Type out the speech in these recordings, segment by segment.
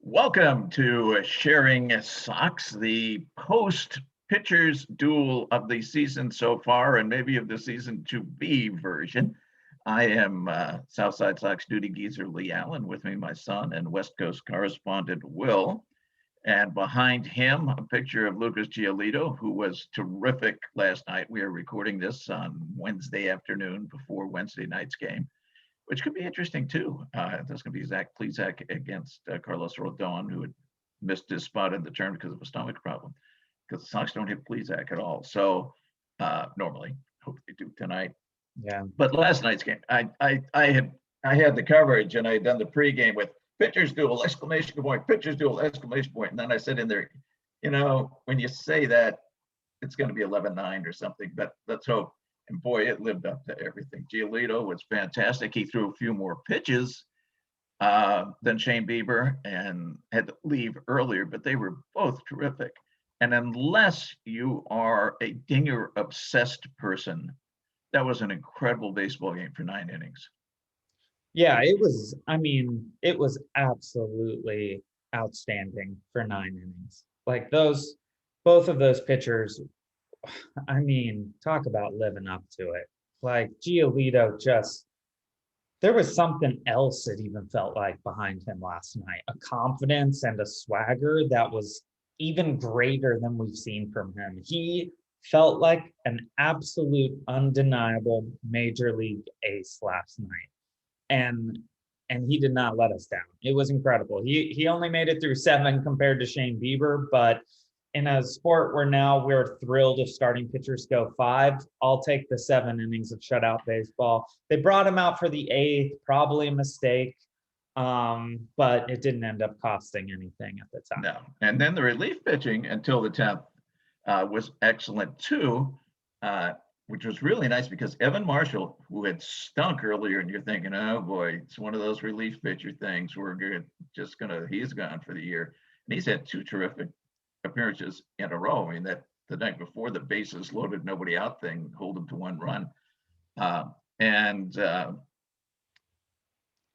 Welcome to Sharing Sox, the post pitchers duel of the season so far, and maybe of the season to be version. I am Southside Sox duty geezer Leigh Allan. With me, my son and West Coast correspondent Will. And behind him, a picture of Lucas Giolito, who was terrific last night. We are recording this on Wednesday afternoon before Wednesday night's game, which could be interesting too. There's going to be Zach Plesac against Carlos Rodon, who had missed his spot in the term because of a stomach problem. Because the Sox don't hit Plesac at all. So normally, hope they do tonight. Yeah. But last night's game, I had the coverage and I had done the pregame with pitchers duel, exclamation point, pitchers duel, exclamation point. And then I said in there, when you say that, it's going to be 11-9 or something, but let's hope. And boy, it lived up to everything. Giolito was fantastic. He threw a few more pitches than Shane Bieber and had to leave earlier, but they were both terrific. And unless you are a dinger obsessed person, that was an incredible baseball game for 9 innings. Yeah, it was absolutely outstanding for 9 innings. Like both of those pitchers, talk about living up to it. Like Giolito there was something else it even felt like behind him last night, a confidence and a swagger that was even greater than we've seen from him. He felt like an absolute undeniable major league ace last night. And he did not let us down. It was incredible. He only made it through 7 compared to Shane Bieber, but in a sport where now we're thrilled if starting pitchers go 5, I'll take the 7 innings of shutout baseball. They brought him out for the 8th, probably a mistake, but it didn't end up costing anything at the time. No, and then the relief pitching until the 10th was excellent too, which was really nice because Evan Marshall, who had stunk earlier, and you're thinking, oh boy, it's one of those relief pitcher things. He's gone for the year. And he's had 2 terrific appearances in a row. That the night before the bases loaded, nobody out thing, hold him to 1 run. I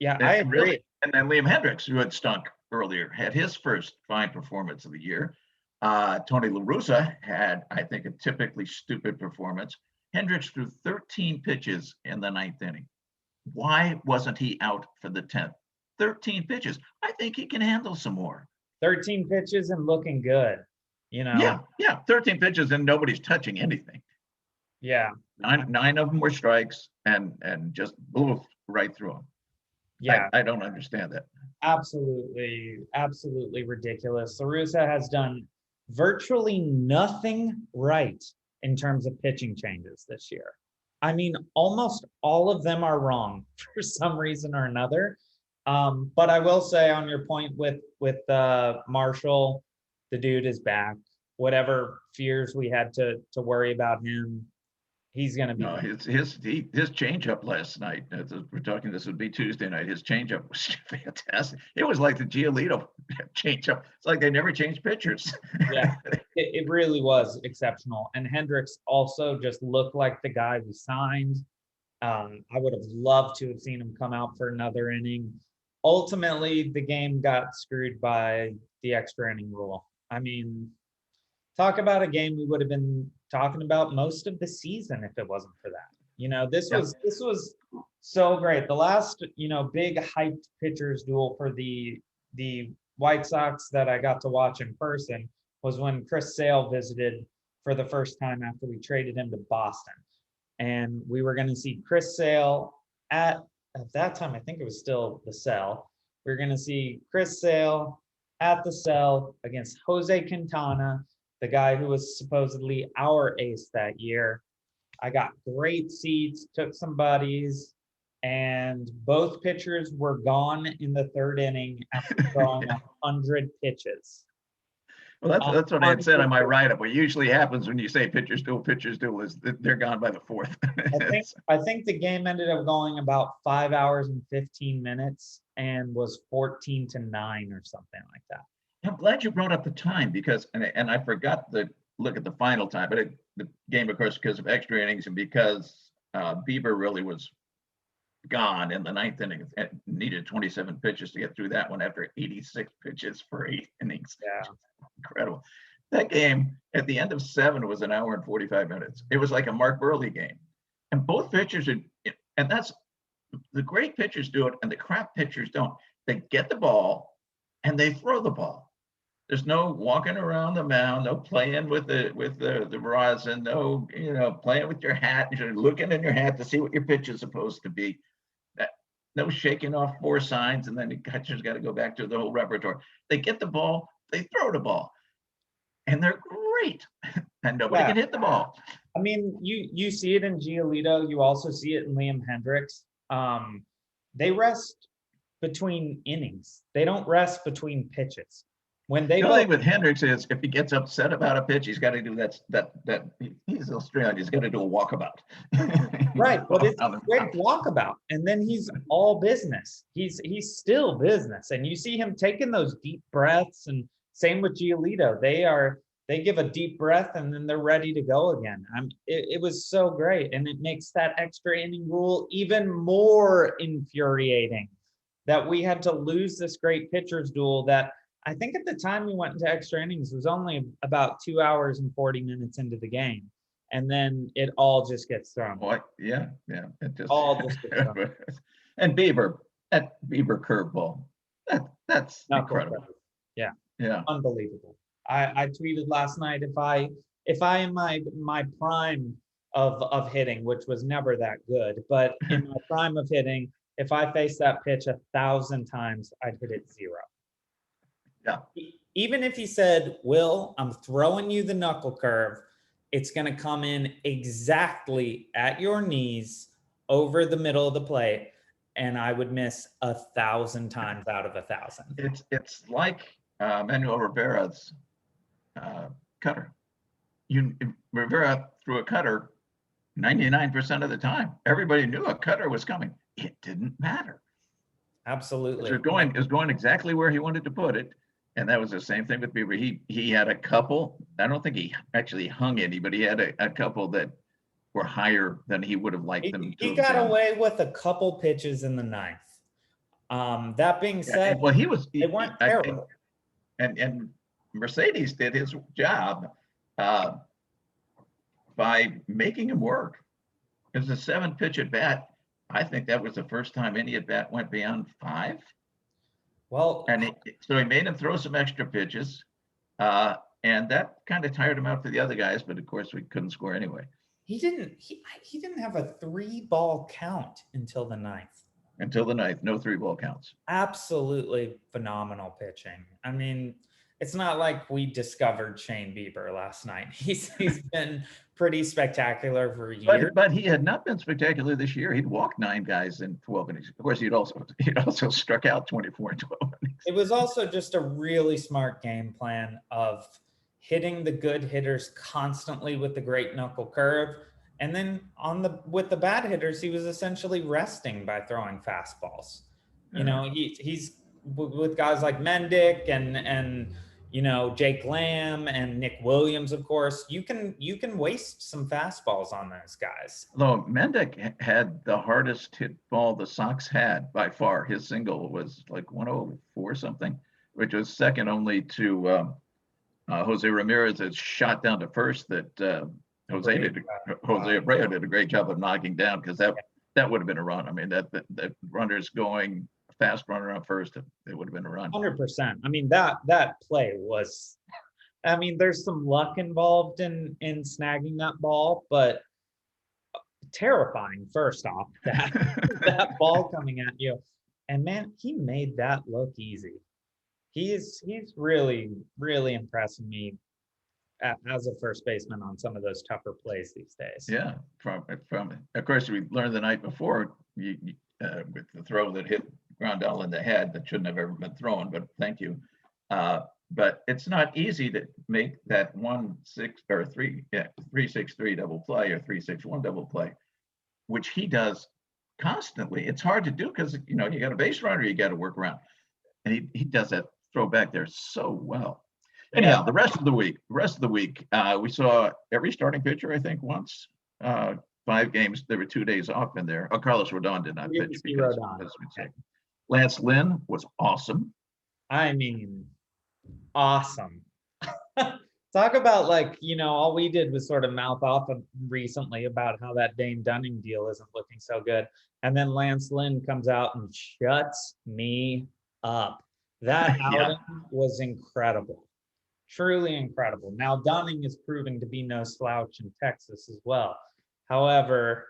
agree. Really, and then Liam Hendriks, who had stunk earlier, had his first fine performance of the year. Tony La Russa had, I think, a typically stupid performance. Hendriks threw 13 pitches in the 9th inning. Why wasn't he out for the 10th? 13 pitches. I think he can handle some more. 13 pitches and looking good, Yeah, 13 pitches and nobody's touching anything. Yeah. 9 of them were strikes and just blew right through them. Yeah. I don't understand that. Absolutely ridiculous. La Russa has done virtually nothing right in terms of pitching changes this year. Almost all of them are wrong for some reason or another. But I will say, on your point with Marshall, the dude is back. Whatever fears we had to worry about him, he's going to be. No, his changeup last night. We're talking. This would be Tuesday night. His changeup was fantastic. It was like the Giolito changeup. It's like they never changed pitchers. Yeah, it really was exceptional. And Hendriks also just looked like the guy we signed. I would have loved to have seen him come out for another inning. Ultimately, the game got screwed by the extra inning rule. Talk about a game we would have been talking about most of the season if it wasn't for that. This was so great. The last, big hyped pitchers duel for the White Sox that I got to watch in person was when Chris Sale visited for the first time after we traded him to Boston. And we were going to see Chris Sale at that time, I think it was still the Cell. We were going to see Chris Sale at the Cell against Jose Quintana, the guy who was supposedly our ace that year. I got great seats, took some buddies, and both pitchers were gone in the 3rd inning after throwing 100 pitches. Well, that's what I had said on my write-up. What usually happens when you say pitchers duel is that they're gone by the 4th. I think the game ended up going about 5 hours and 15 minutes and was 14-9 or something like that. I'm glad you brought up the time because, and I forgot to look at the final time, but the game, of course, because of extra innings and because Bieber really was gone in the ninth inning. It needed 27 pitches to get through that one after 86 pitches for 8 innings. Yeah. Incredible. That game at the end of 7 was an hour and 45 minutes. It was like a Mark Burley game. And both pitchers are, and that's the great pitchers do it and the crap pitchers don't. They get the ball and they throw the ball. There's no walking around the mound, no playing with the rosin, no, playing with your hat, you're looking in your hat to see what your pitch is supposed to be. No shaking off 4 signs, and then the catcher's got to go back to the whole repertoire. They get the ball, they throw the ball, and they're great. And nobody can hit the ball. I mean, you see it in Giolito. You also see it in Liam Hendriks. They rest between innings. They don't rest between pitches. When they The only thing with Hendriks is if he gets upset about a pitch, he's got to do that. He's Australian. He's got to do a walkabout. Right, but it's a great walkabout, and then he's all business. He's still business, and you see him taking those deep breaths. And same with Giolito. They give a deep breath and then they're ready to go again. It was so great, and it makes that extra inning rule even more infuriating that we had to lose this great pitchers duel that I think at the time we went into extra innings was only about 2 hours and 40 minutes into the game. And then it all just gets thrown. Yeah. It just all just gets thrown. And Bieber, that Bieber curveball, that's incredible. Yeah. Yeah. Unbelievable. I tweeted last night, if I in my prime of hitting, which was never that good, but in my prime of hitting, if I faced that pitch 1,000 times, I'd hit it 0. Yeah. Even if he said, Will, I'm throwing you the knuckle curve, it's going to come in exactly at your knees over the middle of the plate, and I would miss 1,000 times out of 1,000. It's like Manuel Rivera's cutter. Rivera threw a cutter 99% of the time. Everybody knew a cutter was coming. It didn't matter. Absolutely. It was going exactly where he wanted to put it. And that was the same thing with Bieber. He had a couple. I don't think he actually hung any, but he had a couple that were higher than he would have liked them to. He got away with a couple pitches in the 9th. That being said, well, they weren't terrible. And Mercedes did his job by making him work. It was a 7-pitch at bat. I think that was the first time any at bat went beyond 5. Well, and so he made him throw some extra pitches, and that kind of tired him out for the other guys. But of course, we couldn't score anyway. He didn't have a 3-ball count until the 9th. Until the 9th, no 3-ball counts. Absolutely phenomenal pitching. I mean, it's not like we discovered Shane Bieber last night. He's been pretty spectacular for years. But he had not been spectacular this year. He'd walked 9 guys in 12 innings. Of course, he'd also struck out 24 in 12 innings. It was also just a really smart game plan of hitting the good hitters constantly with the great knuckle curve. And then with the bad hitters, he was essentially resting by throwing fastballs. You know, he's with guys like Mendick and Jake Lamb and Nick Williams, of course. You can waste some fastballs on those guys. Though Mendick had the hardest hit ball the Sox had by far. His single was like 104 something, which was second only to Jose Ramirez's shot down to first that Jose Abreu did a great job of knocking down, because that would have been a run. I mean, that runner's going fast runner on first, it would have been a run. 100%. I mean, that play was, I mean, there's some luck involved in snagging that ball, but terrifying first off, that ball coming at you. And man, he made that look easy. He's really, really impressing me as a first baseman on some of those tougher plays these days. Yeah, from of course, we learned the night before with the throw that hit Grandal in the head that shouldn't have ever been thrown, but thank you. But it's not easy to make that 3-6-3 double play or 3-6-1 double play, which he does constantly. It's hard to do because you got a base runner you got to work around, and he does that throw back there so well. Anyhow, the rest of the week, we saw every starting pitcher, I think, once. 5 games. There were 2 days off in there. Oh, Carlos Rodon did not We didn't pitch see because Rodon. of his mistake. Lance Lynn was awesome. I mean, awesome. Talk about all we did was sort of mouth off recently about how that Dane Dunning deal isn't looking so good. And then Lance Lynn comes out and shuts me up. That outing was incredible. Truly incredible. Now, Dunning is proving to be no slouch in Texas as well. However,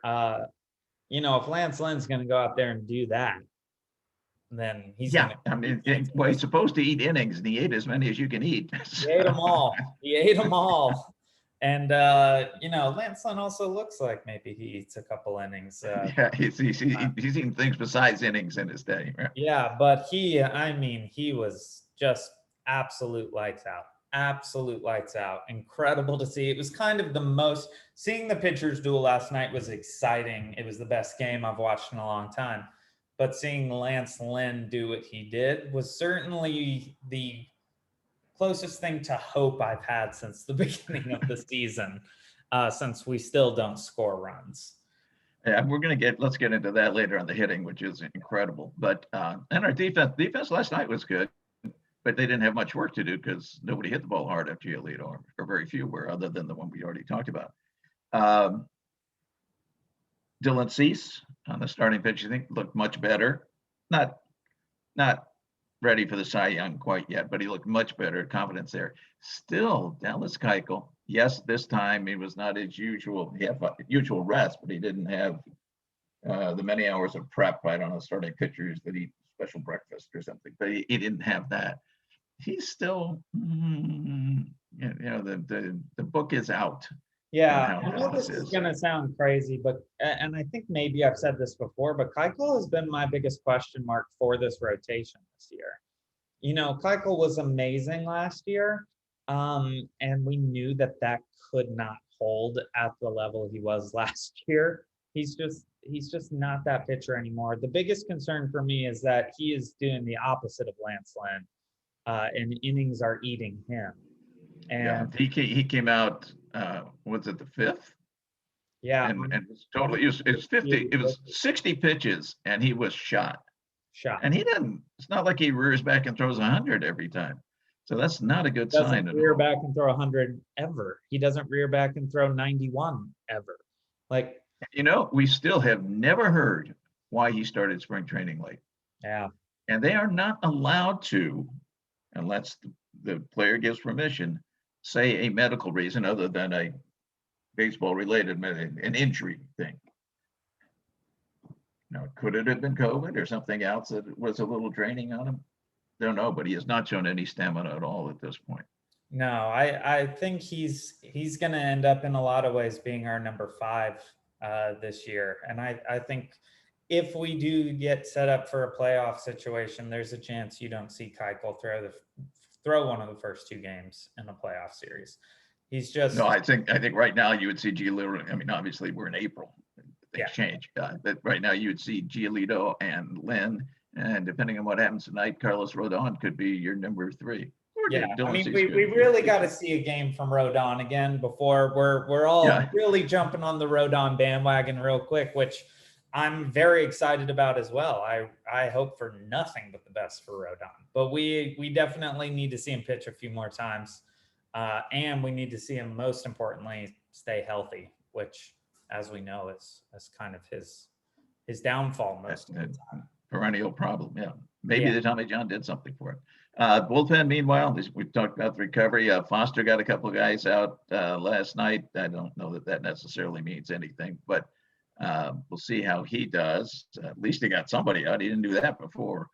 if Lance Lynn's going to go out there and do that, then he's he's supposed to eat innings, and he ate as many as you can eat. He ate them all. He ate them all. And Lance Lynn also looks like maybe he eats a couple innings. He's eaten things besides innings in his day. Right? Yeah, but he was just absolute lights out. Absolute lights out. Incredible to see. It was kind of seeing the pitchers duel last night was exciting. It was the best game I've watched in a long time. But seeing Lance Lynn do what he did was certainly the closest thing to hope I've had since the beginning of the season, since we still don't score runs. Yeah, let's get into that later on the hitting, which is incredible. But and our defense last night was good, but they didn't have much work to do because nobody hit the ball hard after Giolito, or very few were, other than the one we already talked about. Dylan Cease on the starting pitch, I think, looked much better. Not ready for the Cy Young quite yet, but he looked much better. Confidence there. Still, Dallas Keuchel. Yes, this time he was not his usual. He had usual rest, but he didn't have the many hours of prep. I don't know, starting pitchers that eat special breakfast or something, but he didn't have that. He's still, the book is out. Yeah, I know this is going to sound crazy, and I think maybe I've said this before, but Keuchel has been my biggest question mark for this rotation this year. Keuchel was amazing last year, and we knew that could not hold at the level he was last year. He's just not that pitcher anymore. The biggest concern for me is that he is doing the opposite of Lance Lynn, and innings are eating him. And he came out. Was it the 5th? Yeah, and it was totally. It was 50. It was 60 pitches, and he was shot. And he didn't. It's not like he rears back and throws 100 every time. So that's not a good sign. Doesn't rear back and throw 100 ever. He doesn't rear back and throw 91 ever. We still have never heard why he started spring training late. Yeah. And they are not allowed to, unless the player gives permission, say a medical reason other than a baseball related, an injury thing. Now, could it have been COVID or something else that was a little draining on him? Don't know, but he has not shown any stamina at all at this point. No, I think he's going to end up in a lot of ways being our number 5 this year. And I think if we do get set up for a playoff situation, there's a chance you don't see Keuchel throw one of the first 2 games in a playoff series. He's just I think right now you would see Giolito. I mean, obviously we're in April. Things change. But right now you would see Giolito and Lynn, and depending on what happens tonight, Carlos Rodon could be your number 3. Yeah, I mean, we really got to see a game from Rodon again before we're all really jumping on the Rodon bandwagon real quick, which I'm very excited about as well. I hope for nothing but the best for Rodon, but we definitely need to see him pitch a few more times, and we need to see him, most importantly, stay healthy, which, as we know, is kind of his downfall most of the time. Perennial problem. Yeah, maybe the Tommy John did something for it. Bullpen, meanwhile, we've talked about the recovery. Foster got a couple of guys out last night. I don't know that necessarily means anything, but we'll see how he does. At least he got somebody out. He didn't do that before.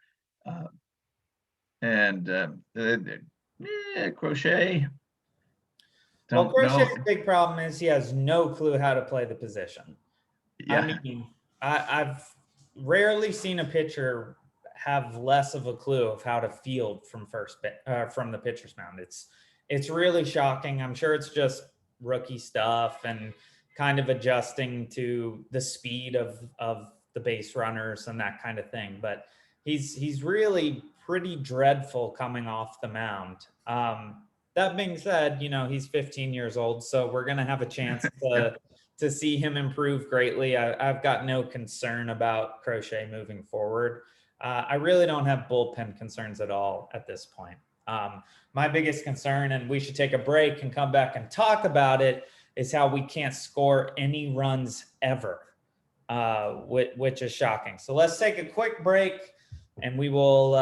Crochet. Crochet's big problem is he has no clue how to play the position. Yeah. I mean, I've rarely seen a pitcher have less of a clue of how to field from from the pitcher's mound. It's really shocking. I'm sure it's just rookie stuff and kind of adjusting to the speed of the base runners and that kind of thing. But he's really pretty dreadful coming off the mound. That being said, he's 15 years old, so we're going to have a chance to to see him improve greatly. I've got no concern about Crochet moving forward. I really don't have bullpen concerns at all at this point. My biggest concern, and we should take a break and come back and talk about it, is how we can't score any runs ever, which is shocking. So let's take a quick break, and we'll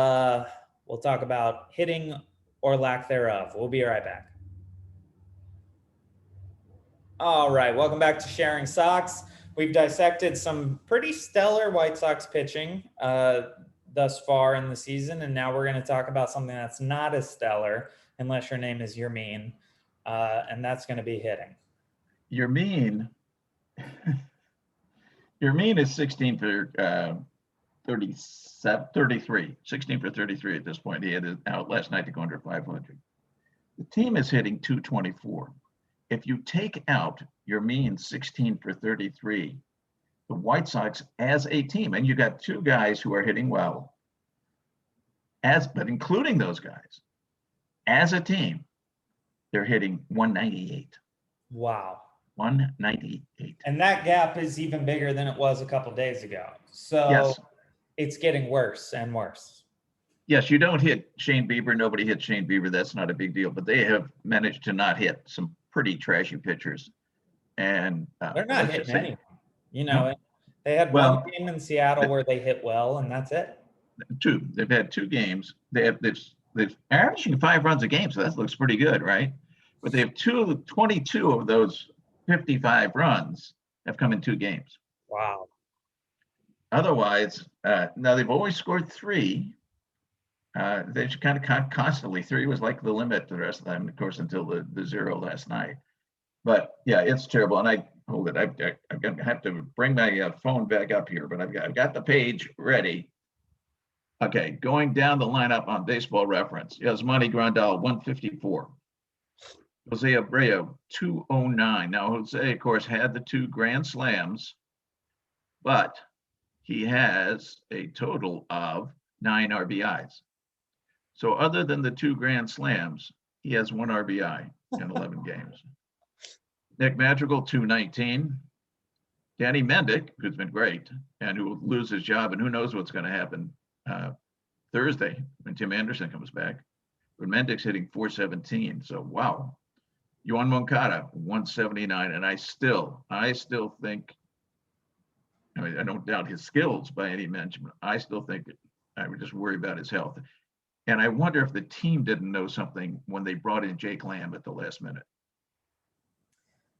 talk about hitting or lack thereof. We'll be right back. All right, welcome back to Sharing Sox. We've dissected some pretty stellar White Sox pitching thus far in the season, and now we're going to talk about something that's not as stellar, unless your name is Yermín, and that's going to be hitting. Yermín is 16 for 33, 16 for 33 at this point. He had it out last night to go under 500. The team is hitting 224. If you take out Yermín 16 for 33, the White Sox as a team, and you got two guys who are hitting well, but including those guys, as a team, they're hitting 198. Wow. 198. And that gap is even bigger than it was a couple days ago. So yes. It's getting worse and worse. Yes, you don't hit Shane Bieber. Nobody hits Shane Bieber. That's not a big deal. But they have managed to not hit some pretty trashy pitchers. And they're not hitting anyone. You know, no. They had one game in Seattle where they hit well, and that's it. Two. They've had two games. They're averaging 5 runs a game, so that looks pretty good, right? But they have 22 of those 55 runs have come in 2 games. Wow. Otherwise, now they've always scored 3. They kind of constantly 3 was like the limit the rest of the time, of course, until the 0 last night. But yeah, it's terrible. And I'm gonna have to bring my phone back up here, but I've got the page ready. Okay, going down the lineup on Baseball Reference. Yasmani Grandal 154. Jose Abreu 209. Now Jose, of course, had the 2 grand slams, but he has a total of 9 RBIs. So other than the 2 grand slams, he has 1 RBI in 11 games. Nick Madrigal, 219. Danny Mendick, who's been great, and who will lose his job, and who knows what's going to happen Thursday when Tim Anderson comes back. But Mendick's hitting 417. So wow. Yoan Moncada, 179. And I still think, I mean, I don't doubt his skills by any mention. I still think I would just worry about his health. And I wonder if the team didn't know something when they brought in Jake Lamb at the last minute.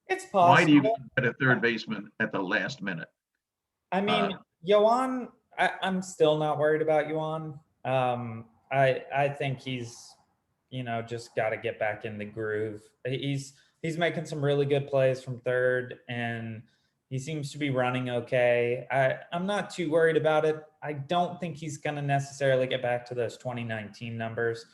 It's possible. Why do you get a third baseman at the last minute? I mean, Yoan, I'm still not worried about Yoan. I think he's, just got to get back in the groove. He's making some really good plays from third, and he seems to be running okay. I'm not too worried about it. I don't think he's going to necessarily get back to those 2019 numbers,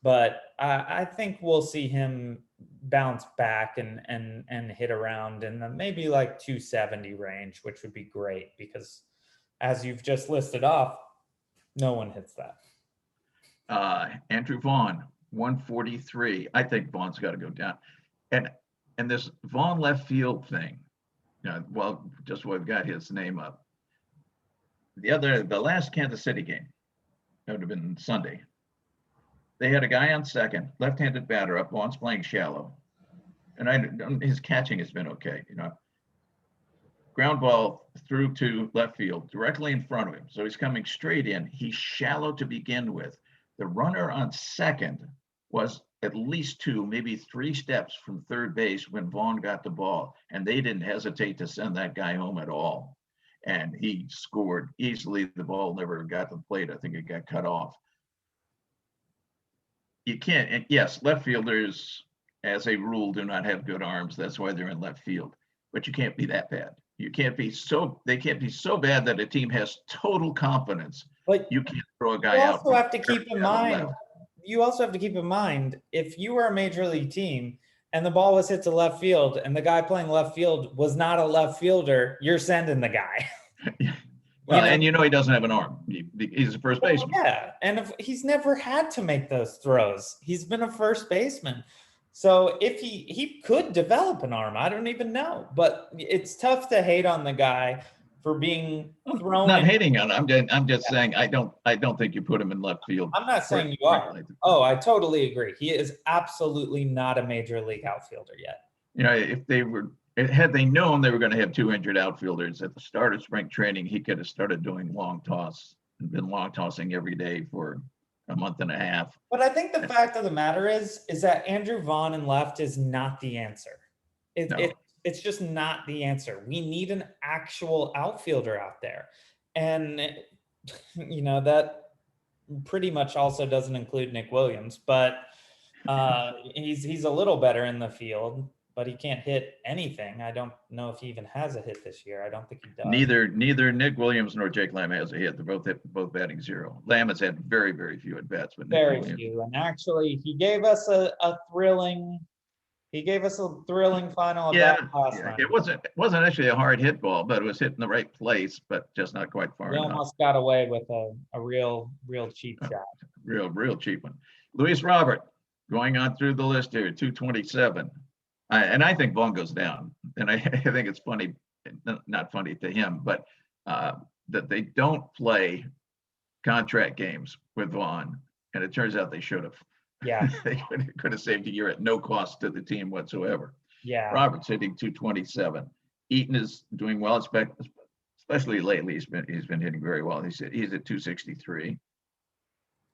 but I think we'll see him bounce back and hit around in the maybe like 270 range, which would be great because as you've just listed off, no one hits that. Andrew Vaughn, 143. I think Vaughn's got to go down. And this Vaughn left field thing, just we've got his name up. The last Kansas City game, that would have been Sunday. They had a guy on second, left-handed batter up. Vaughn's playing shallow, and his catching has been okay. Ground ball through to left field, directly in front of him. So he's coming straight in. He's shallow to begin with. The runner on second was at least 2, maybe 3 steps from third base when Vaughn got the ball, and they didn't hesitate to send that guy home at all. And he scored easily. The ball never got to the plate. I think it got cut off. You can't, and yes, left fielders, as a rule, do not have good arms. That's why they're in left field. But you can't be that bad. They can't be so bad that a team has total confidence. But you can't throw a guy out. You also have to keep in mind, if you were a major league team and the ball was hit to left field and the guy playing left field was not a left fielder, you're sending the guy. Well, and he doesn't have an arm. He's a first baseman. Yeah, and he's never had to make those throws. He's been a first baseman. So if he could develop an arm, I don't even know. But it's tough to hate on the guy for being thrown. Not hating on him. I'm just saying I don't think you put him in left field. I'm not saying you are. Oh, I totally agree. He is absolutely not a major league outfielder yet. You know, had they known they were going to have 2 injured outfielders at the start of spring training, he could have started doing long toss and been long tossing every day for a month and a half. But I think the fact of the matter is that Andrew Vaughn in left is not the answer. It's just not the answer. We need an actual outfielder out there. And, you know, that pretty much also doesn't include Nick Williams, but he's a little better in the field, but he can't hit anything. I don't know if he even has a hit this year. I don't think he does. Neither Nick Williams nor Jake Lamb has a hit. They're both batting 0. Lamb has had very, very few at bats, but very few. And actually, he gave us a thrilling final at bat last night. It wasn't actually a hard hit ball, but it was hit in the right place, but just not quite far enough. He almost got away with a real cheap shot. Real cheap one. Luis Robert, going on through the list here, 227. And I think Vaughn goes down. And I think it's funny, not funny to him, but that they don't play contract games with Vaughn. And it turns out they should have. Yeah. They could have saved a year at no cost to the team whatsoever. Yeah. Robert's hitting 227. Eaton is doing well, especially lately. He's been hitting very well. He's at 263.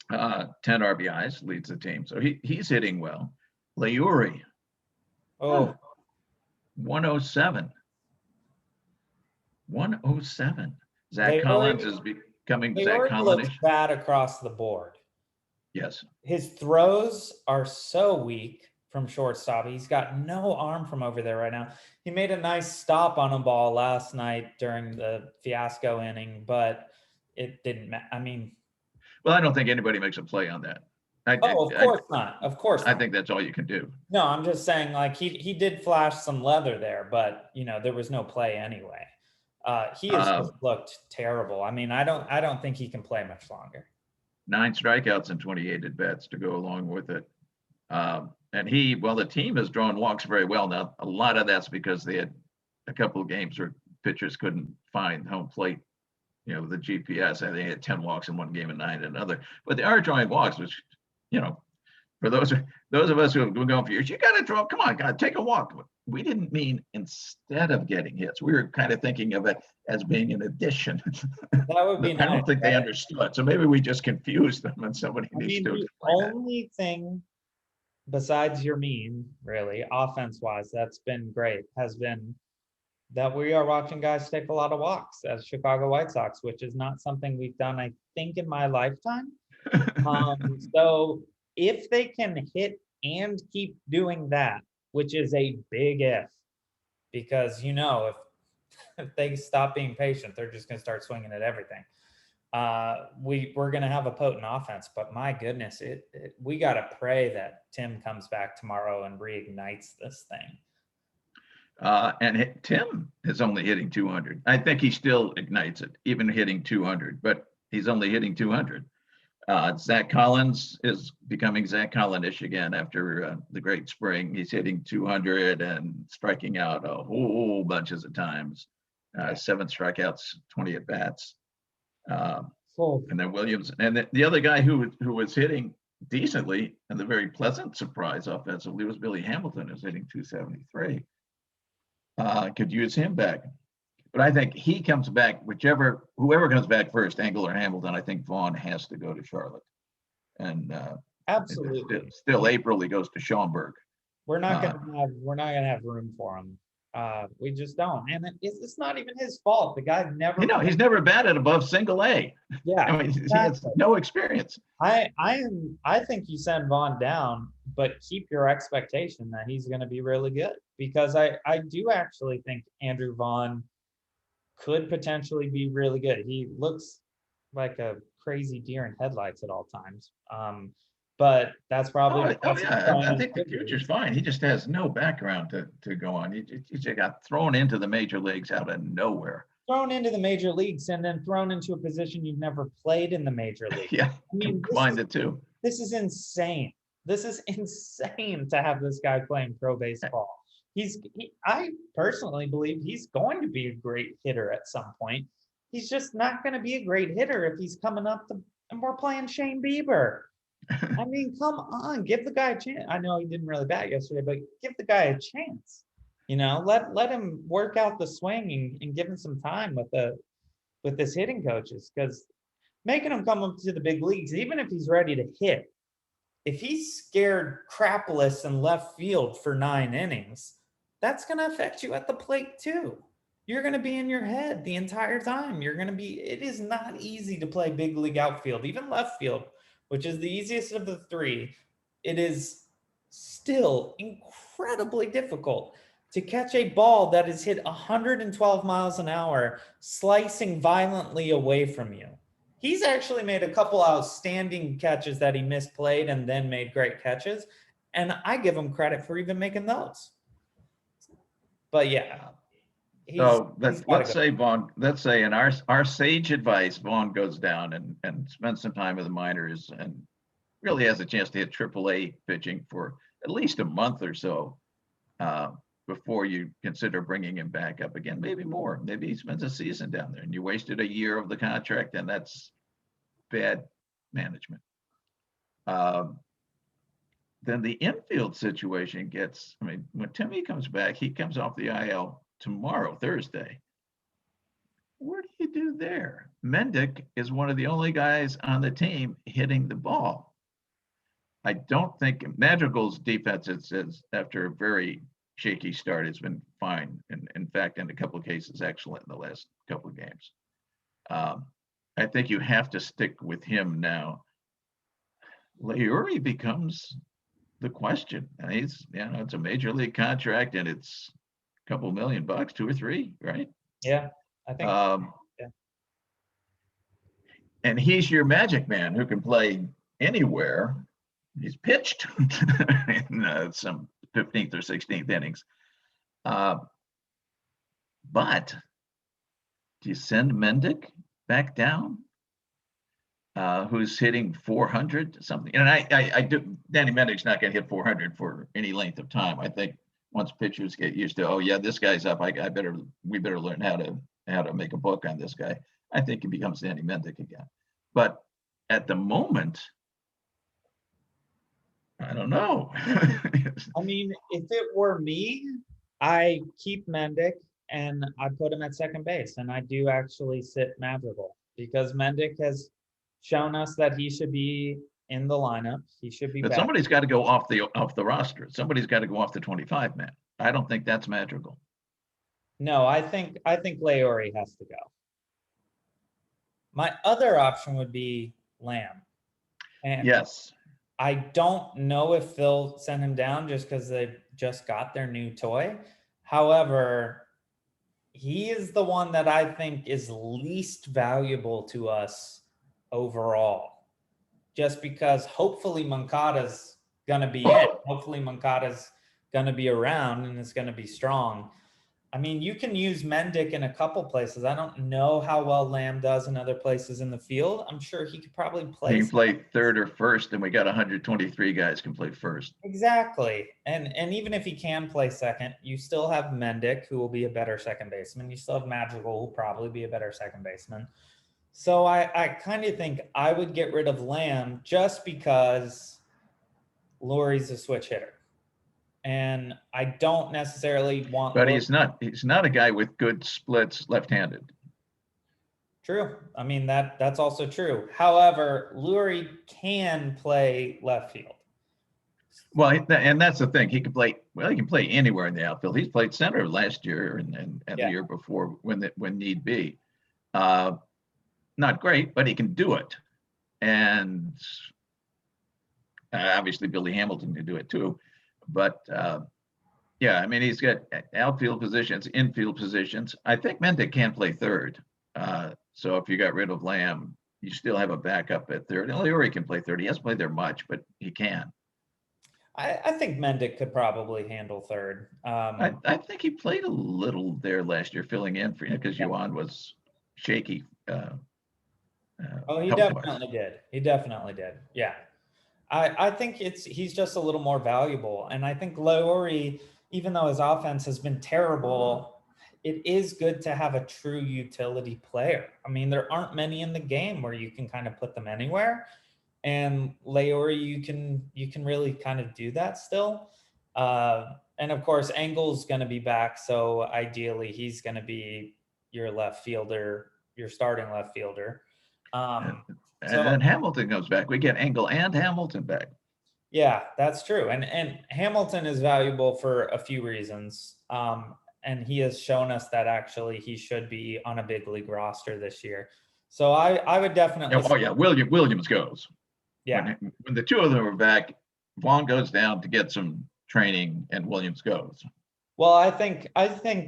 10 RBIs, leads the team. So he's hitting well. Leury. 107. 107. Zach Collins is becoming Zach Collins. Looks bad across the board. Yes. His throws are so weak from shortstop. He's got no arm from over there right now. He made a nice stop on a ball last night during the fiasco inning, but it didn't matter. I mean, well, I don't think anybody makes a play on that. Of course not. Of course not. I think that's all you can do. No, I'm just saying, like, he did flash some leather there, but you know, there was no play anyway. He has just looked terrible. I mean, I don't think he can play much longer. 9 strikeouts and 28 at bats to go along with it. And the team has drawn walks very well. Now, a lot of that's because they had a couple of games where pitchers couldn't find home plate, you know, the GPS. And they had 10 walks in one game and 9 in another. But they are drawing walks, which, you know, for those of us who have been going for years, you got to draw. Come on, God, take a walk. We didn't mean instead of getting hits. We were kind of thinking of it as being an addition. That would be nice. I don't think they understood. So maybe we just confused them and somebody needs to explain that. The only thing besides Yermín, really, offense-wise, that's been great, has been that we are watching guys take a lot of walks as Chicago White Sox, which is not something we've done, I think, in my lifetime. So if they can hit and keep doing that, which is a big if, because, you know, if they stop being patient, they're just going to start swinging at everything. We're going to have a potent offense, but my goodness, we got to pray that Tim comes back tomorrow and reignites this thing. And Tim is only hitting 200. I think he still ignites it, even hitting 200, but he's only hitting 200. Zach Collins is becoming Zach Collins-ish again after the great spring. He's hitting 200 and striking out a whole bunches of times. 7 strikeouts, 20 at bats. And then Williams, and the other guy who was hitting decently and the very pleasant surprise offensively was Billy Hamilton, who's hitting 273. Could use him back. But I think he comes back, whoever comes back first, Engel or Hamilton, I think Vaughn has to go to Charlotte. And absolutely. Still April, he goes to Schaumburg. We're not gonna have room for him. We just don't. And it's not even his fault. The guy's never. You know, he's never batted above single A. Yeah. I mean, exactly. He has no experience. I think you send Vaughn down, but keep your expectation that he's going to be really good, because I do actually think Andrew Vaughn could potentially be really good. He looks like a crazy deer in headlights at all times. But that's probably. I think the future's fine. He just has no background to go on. He just got thrown into the major leagues out of nowhere. Thrown into the major leagues and then thrown into a position you've never played in the major league. Yeah, I mean, combine the two. This is insane. This is insane to have this guy playing pro baseball. I personally believe he's going to be a great hitter at some point. He's just not going to be a great hitter if he's coming up to, and we're playing Shane Bieber. I mean, come on, give the guy a chance. I know he didn't really bat yesterday, but give the guy a chance. Let him work out the swing and give him some time with his hitting coaches, because making him come up to the big leagues, even if he's ready to hit, if he's scared crapless in left field for 9 innings, that's going to affect you at the plate too. You're going to be in your head the entire time. It is not easy to play big league outfield, even left field, which is the easiest of the 3. It is still incredibly difficult to catch a ball that is hit 112 miles an hour, slicing violently away from you. He's actually made a couple outstanding catches that he misplayed and then made great catches. And I give him credit for even making those. But yeah. So let's say Vaughn, let's say in our sage advice, Vaughn goes down and spends some time with the minors and really has a chance to hit AAA pitching for at least a month or so before you consider bringing him back up again, maybe more. Maybe he spends a season down there and you wasted a year of the contract, and that's bad management. Then the infield situation gets, I mean, when Timmy comes back, he comes off the IL tomorrow, Thursday. What do you do there? Mendick is one of the only guys on the team hitting the ball. I don't think Madrigal's defense, it says, after a very shaky start, has been fine. And in fact, in a couple of cases, excellent in the last couple of games. I think you have to stick with him now. Leury becomes the question. And he's, it's a major league contract and it's a couple $1 million, 2 or 3, right? Yeah, I think. Yeah. And he's your magic man who can play anywhere. He's pitched in some 15th or 16th innings. But do you send Mendick back down? Who's hitting 400 something? And I do. Danny Mendick's not going to hit 400 for any length of time. I think once pitchers get used to, oh yeah, this guy's up, we better learn how to make a book on this guy. I think he becomes Danny Mendick again. But at the moment, I don't know. I mean, if it were me, I keep Mendick and I put him at second base, and I do actually sit Madrigal, because Mendick has shown us that he should be in the lineup. He should be. But somebody's got to go off the roster. Somebody's got to go off the 25 man. I don't think that's Madrigal. No, I think Leury has to go. My other option would be Lamb. And yes. I don't know if they'll send him down just because they've just got their new toy. However, he is the one that I think is least valuable to us overall, just because hopefully Moncada's going to be in. Hopefully Moncada's going to be around and is going to be strong. I mean, you can use Mendick in a couple places. I don't know how well Lamb does in other places in the field. I'm sure he could probably play. He can play third or first, and we got 123 guys can play first. Exactly. And even if he can play second, you still have Mendick, who will be a better second baseman. You still have Madrigal, who will probably be a better second baseman. So I kind of think I would get rid of Lamb just because Leury's a switch hitter. And I don't necessarily want. But he's not a guy with good splits left-handed. True. I mean, that's also true. However, Leury can play left field. Well, and that's the thing. He can play anywhere in the outfield. He's played center last year and the year before when need be. Not great, but he can do it. And obviously Billy Hamilton can do it too. But yeah, I mean, he's got outfield positions, infield positions. I think Mendick can play third. So if you got rid of Lamb, you still have a backup at third. And Leury can play third. He hasn't played there much, but he can. I think Mendick could probably handle third. I think he played a little there last year, filling in for because Yuan was shaky. He definitely did. He definitely did. Yeah. I think he's just a little more valuable. And I think Lowry, even though his offense has been terrible, it is good to have a true utility player. I mean, there aren't many in the game where you can kind of put them anywhere. And Lowry, you can really kind of do that still. And of course, Engel's going to be back. So ideally, he's going to be your left fielder, your starting left fielder. And then Hamilton goes back. We get Engel and Hamilton back. Yeah, that's true. And Hamilton is valuable for a few reasons. And he has shown us that actually he should be on a big league roster this year. So I would definitely. Oh yeah, Williams goes. Yeah. When the two of them are back, Vaughn goes down to get some training, and Williams goes. Well, I think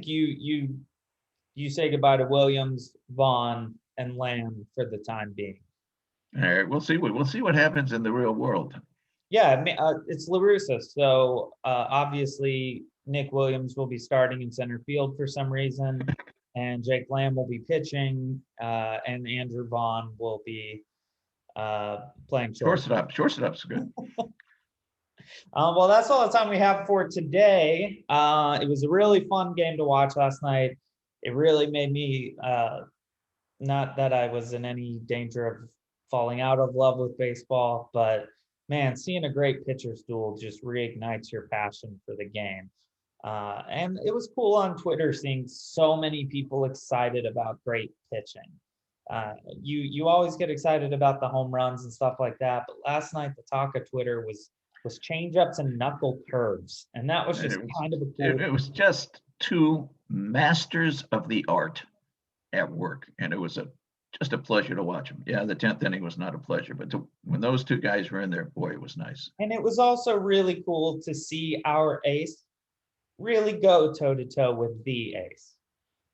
you say goodbye to Williams, Vaughn, and Lamb for the time being. All right, we'll see what happens in the real world. Yeah, it's La Russa, so obviously Nick Williams will be starting in center field for some reason, and Jake Lamb will be pitching, and Andrew Vaughn will be playing shortstop. Shortstop's good. Well, that's all the time we have for today. It was a really fun game to watch last night. It really made me, not that I was in any danger of falling out of love with baseball, but man, seeing a great pitcher's duel just reignites your passion for the game. And it was cool on Twitter seeing so many people excited about great pitching. You always get excited about the home runs and stuff like that, but last night the talk of Twitter was changeups and knuckle curves, and that was just kind of a cool. It was just two masters of the art at work, and it was just a pleasure to watch them. Yeah, the 10th inning was not a pleasure, but when those two guys were in there, boy, it was nice. And it was also really cool to see our ace really go toe-to-toe with the ace.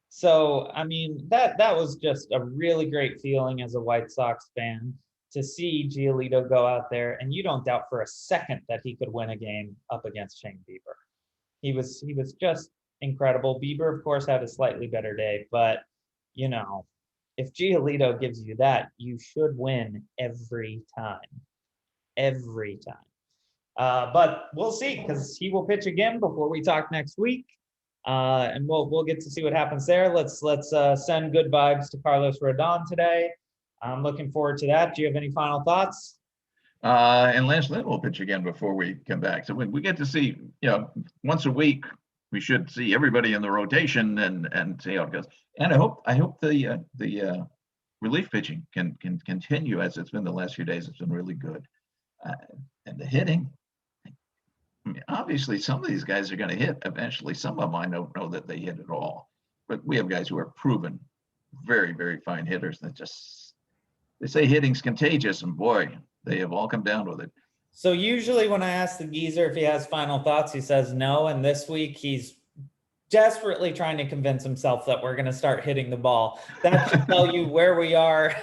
So, I mean, that was just a really great feeling as a White Sox fan to see Giolito go out there, and you don't doubt for a second that he could win a game up against Shane Bieber. He was just incredible. Bieber, of course, had a slightly better day, but, you know, if Giolito gives you that, you should win every time. Every time. But we'll see, because he will pitch again before we talk next week. And we'll get to see what happens there. Let's send good vibes to Carlos Rodon today. I'm looking forward to that. Do you have any final thoughts? And Lance Lynn will pitch again before we come back. So when we get to see, once a week, we should see everybody in the rotation and see how it goes. And I hope the relief pitching can continue as it's been the last few days. It's been really good. And the hitting, I mean, obviously some of these guys are going to hit eventually. Some of them I don't know that they hit at all, but we have guys who are proven very, very fine hitters that they say hitting's contagious, and boy, they have all come down with it. So usually when I ask the geezer if he has final thoughts, he says no. And this week he's desperately trying to convince himself that we're going to start hitting the ball. That should tell you where we are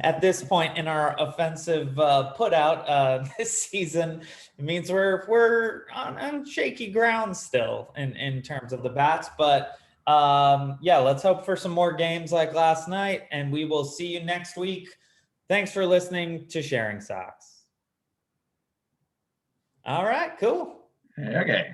at this point in our offensive put out this season. It means we're on shaky ground still in terms of the bats, but yeah, let's hope for some more games like last night, and we will see you next week. Thanks for listening to Sharing Sox. All right, cool. Okay.